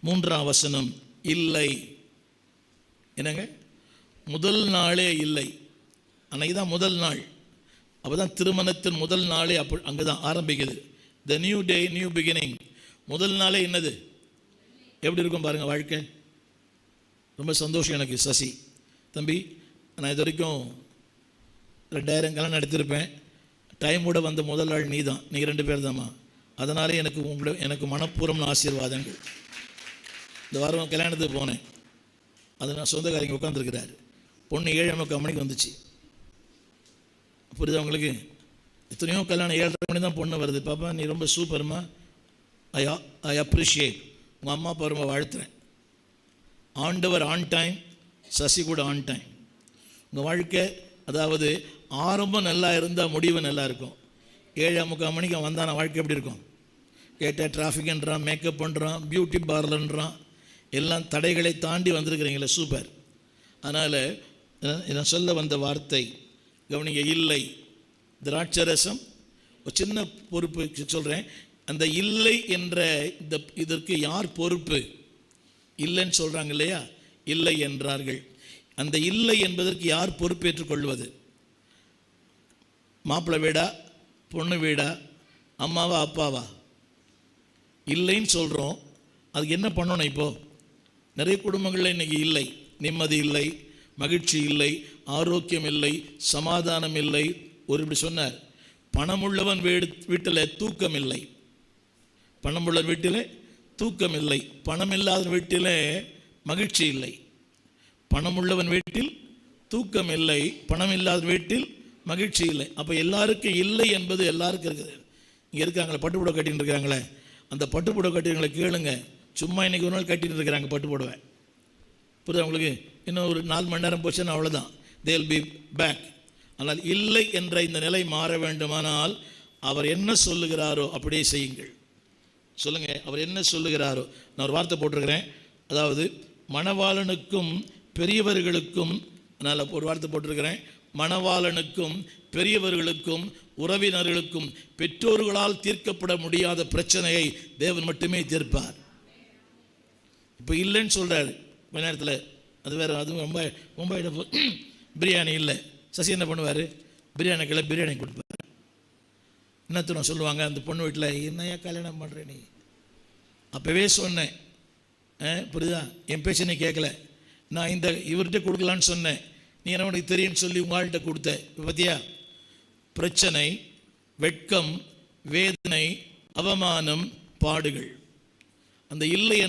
மூன்றாம் வசனம், இல்லை. என்னங்க, முதல் நாளே இல்லை. அன்னைக்கு தான் முதல் நாள். அப்போ தான் திருமணத்தின் முதல் நாளே அங்கே தான் ஆரம்பிக்குது. The new day, new beginning. முதல் நாளே என்னது, எப்படி இருக்கும் பாருங்கள் வாழ்க்கை. ரொம்ப சந்தோஷம் எனக்கு. சசி தம்பி, நான் இது வரைக்கும் 2000 கல்யாணம் நடத்திருப்பேன். டைமோட வந்த முதல் நாள் நீ தான். நீங்கள் 2 பேர் தாம்மா. அதனாலே எனக்கு மனப்பூர்வமான ஆசீர்வாதங்கள். இந்த வாரம் கல்யாணத்துக்கு போனேன். அது நான் சொந்தக்காரங்க உட்காந்துருக்கிறாரு. பொண்ணு 7:45 மணிக்கு வந்துச்சு. புரியுது அவங்களுக்கு? எத்தனையோ கல்யாணம் 7:30 மணி தான் பொண்ணு வருது. பாப்பா நீ ரொம்ப சூப்பர்மா, ஐ அப்ரிஷியேட். உங்கள் அம்மா அப்பா ரொம்ப வாழ்த்துறேன். ஆண்டவர் ஆன் டைம், சசி கூட ஆன் டைம். உங்கள் வாழ்க்கை அதாவது ஆரம்பம் நல்லா இருந்தால் முடிவு நல்லா இருக்கும். 7:45 மணிக்கு அவன் வந்தான வாழ்க்கை எப்படி இருக்கும்? கேட்டால் டிராஃபிக்ன்றான், மேக்கப் பண்ணுறான், பியூட்டி பார்லர்ன்றான். எல்லாம் தடைகளை தாண்டி வந்திருக்கிறீங்களே, சூப்பர். அதனால் நான் சொல்ல வந்த வார்த்தை கவனிங்க, இல்லை. திராட்சரசம் ஒரு சின்ன பொறுப்பு சொல்கிறேன். அந்த இல்லை என்ற இதற்கு யார் பொறுப்பு? இல்லைன்னு சொல்கிறாங்க இல்லையா, இல்லை என்றார்கள். அந்த இல்லை என்பதற்கு யார் பொறுப்பேற்றுக் கொள்வது? மாப்பிள்ளை வீடா, பொண்ணு வீடா, அம்மாவா, அப்பாவா? இல்லைன்னு சொல்கிறோம். அதுக்கு என்ன பண்ணணும்? இப்போது நிறைய குடும்பங்களில் இன்றைக்கி இல்லை. நிம்மதி இல்லை, மகிழ்ச்சி இல்லை, ஆரோக்கியம் இல்லை, சமாதானம் இல்லை. ஒரு இப்படி சொன்னார், பணமுள்ளவன் வீட்டில் தூக்கம் இல்லை. பணமுள்ள வீட்டில் தூக்கம் இல்லை. பணம் இல்லாத வீட்டில் மகிழ்ச்சி இல்லை. பணமுள்ளவன் வீட்டில் தூக்கம் இல்லை, பணம் இல்லாத வீட்டில் மகிழ்ச்சி இல்லை. அப்போ எல்லாருக்கும் இல்லை என்பது எல்லாருக்கும் இருக்குது. இங்கே இருக்காங்களே பட்டுப்புடவை கட்டின்னு இருக்கிறாங்களே, அந்த பட்டுப்புடவை கட்டினங்களை கேளுங்க. சும்மா இன்றைக்கி ஒரு நாள் கட்டின்னு இருக்கிறாங்க பட்டுப்புடவை. புரியுது அவங்களுக்கு? இன்னும் ஒரு 4 மணி நேரம் போச்சுன்னா அவ்வளோதான், தே வில் பி பேக். ஆனால் இல்லை என்ற இந்த நிலை மாற வேண்டுமானால் அவர் என்ன சொல்லுகிறாரோ அப்படியே செய்யுங்கள். சொல்லுங்கள், அவர் என்ன சொல்லுகிறாரோ. நான் ஒரு வார்த்தை போட்டிருக்கிறேன், அதாவது மணவாளனுக்கும் பெரியவர்களுக்கும், நான் ஒரு வார்த்தை போட்டிருக்கிறேன், மணவாளனுக்கும் பெரியவர்களுக்கும் உறவினர்களுக்கும் பெற்றோர்களால் தீர்க்கப்பட முடியாத பிரச்சனையை தேவன் மட்டுமே தீர்ப்பார். இப்போ இல்லைன்னு சொல்கிறாரு கொஞ்ச நேரத்தில். அது வேறு, அதுவும் ரொம்ப பிரியாணி இல்லை. சசி என்ன பண்ணுவார்? பிரியாணி கொடுப்பார். என்னத்துணும் சொல்லுவாங்க அந்த பொண்ணு வீட்டில், என்னையா கல்யாணம் பண்ணுற நீ? அப்போவே சொன்னேன், புரியுதா? என் பேச்சு நீ கேட்கல. நான் இவர்கிட்ட கொடுக்கலான்னு சொன்னேன், நீ என்ன உனக்கு தெரியும்னு சொல்லி உங்கள்கிட்ட கொடுத்த. இப்போ பார்த்தியா, பிரச்சனை, வெட்கம், வேதனை, அவமானம், பாடுகள். அந்த இல்லை